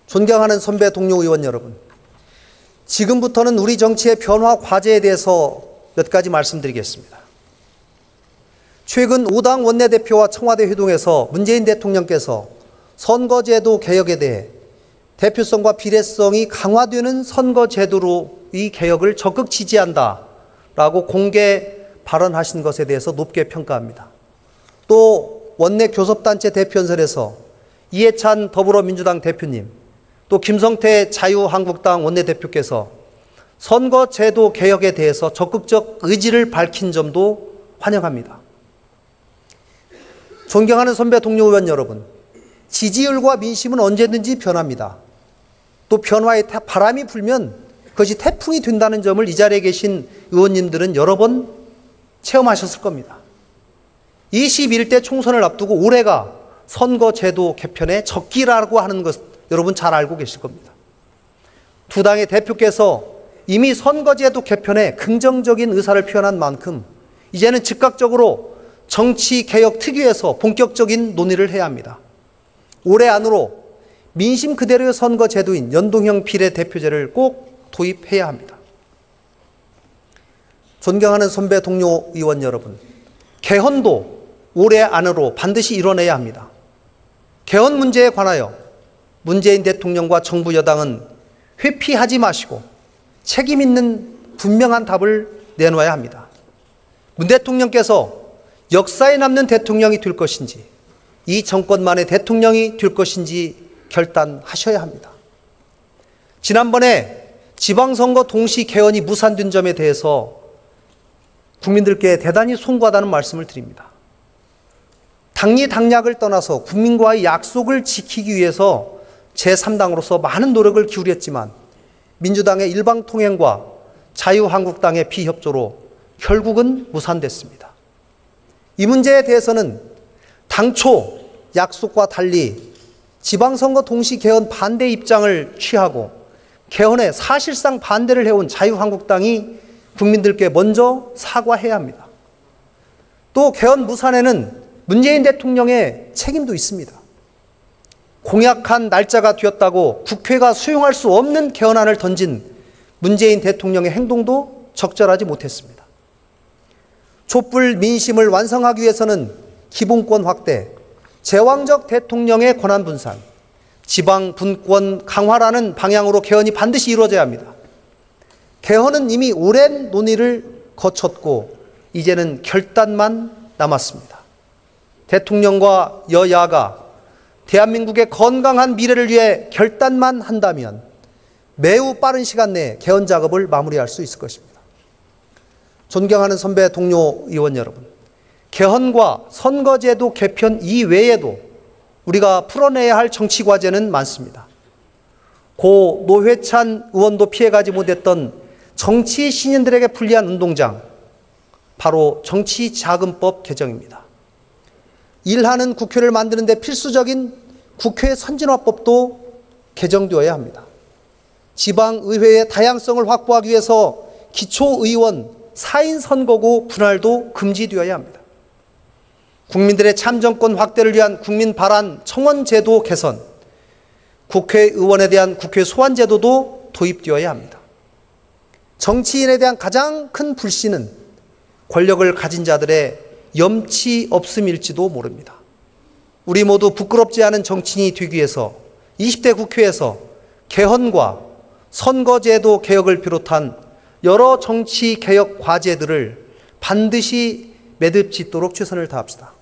존경하는 선배 동료 의원 여러분, 지금부터는 우리 정치의 변화 과제에 대해서 몇 가지 말씀드리겠습니다. 최근 5당 원내대표와 청와대 회동에서 문재인 대통령께서 선거제도 개혁에 대해 대표성과 비례성이 강화되는 선거제도로 이 개혁을 적극 지지한다라고 공개 발언하신 것에 대해서 높게 평가합니다. 또 원내 교섭단체 대표연설에서 이해찬 더불어민주당 대표님, 또 김성태 자유한국당 원내대표께서 선거제도 개혁에 대해서 적극적 의지를 밝힌 점도 환영합니다. 존경하는 선배 동료 의원 여러분, 지지율과 민심은 언제든지 변합니다. 또 변화의 바람이 불면 그것이 태풍이 된다는 점을 이 자리에 계신 의원님들은 여러 번 체험하셨을 겁니다. 21대 총선을 앞두고 올해가 선거제도 개편의 적기라고 하는 것 여러분 잘 알고 계실 겁니다. 두 당의 대표께서 이미 선거제도 개편에 긍정적인 의사를 표현한 만큼 이제는 즉각적으로 정치개혁 특위에서 본격적인 논의를 해야 합니다. 올해 안으로 민심 그대로의 선거제도인 연동형 비례대표제를 꼭 도입해야 합니다. 존경하는 선배 동료 의원 여러분, 개헌도 올해 안으로 반드시 이뤄내야 합니다. 개헌 문제에 관하여 문재인 대통령과 정부 여당은 회피하지 마시고 책임 있는 분명한 답을 내놓아야 합니다. 문 대통령께서 역사에 남는 대통령이 될 것인지 이 정권만의 대통령이 될 것인지 결단하셔야 합니다. 지난번에 지방선거 동시 개헌이 무산된 점에 대해서 국민들께 대단히 송구하다는 말씀을 드립니다. 당리당략을 떠나서 국민과의 약속을 지키기 위해서 제3당으로서 많은 노력을 기울였지만 민주당의 일방통행과 자유한국당의 비협조로 결국은 무산됐습니다. 이 문제에 대해서는 당초 약속과 달리 지방선거 동시 개헌 반대 입장을 취하고 개헌에 사실상 반대를 해온 자유한국당이 국민들께 먼저 사과해야 합니다. 또 개헌 무산에는 문재인 대통령의 책임도 있습니다. 공약한 날짜가 되었다고 국회가 수용할 수 없는 개헌안을 던진 문재인 대통령의 행동도 적절하지 못했습니다. 촛불 민심을 완성하기 위해서는 기본권 확대, 제왕적 대통령의 권한 분산, 지방 분권 강화라는 방향으로 개헌이 반드시 이루어져야 합니다. 개헌은 이미 오랜 논의를 거쳤고 이제는 결단만 남았습니다. 대통령과 여야가 대한민국의 건강한 미래를 위해 결단만 한다면 매우 빠른 시간 내에 개헌 작업을 마무리할 수 있을 것입니다. 존경하는 선배 동료 의원 여러분, 개헌과 선거제도 개편 이외에도 우리가 풀어내야 할 정치 과제는 많습니다. 고 노회찬 의원도 피해가지 못했던 정치 신인들에게 불리한 운동장, 바로 정치자금법 개정입니다. 일하는 국회를 만드는 데 필수적인 국회 선진화법도 개정되어야 합니다. 지방의회의 다양성을 확보하기 위해서 기초의원 4인 선거구 분할도 금지되어야 합니다. 국민들의 참정권 확대를 위한 국민 발안 청원 제도 개선, 국회의원에 대한 국회 소환 제도도 도입되어야 합니다. 정치인에 대한 가장 큰 불신은 권력을 가진 자들의 염치 없음일지도 모릅니다. 우리 모두 부끄럽지 않은 정치인이 되기 위해서 20대 국회에서 개헌과 선거제도 개혁을 비롯한 여러 정치 개혁 과제들을 반드시 매듭짓도록 최선을 다합시다.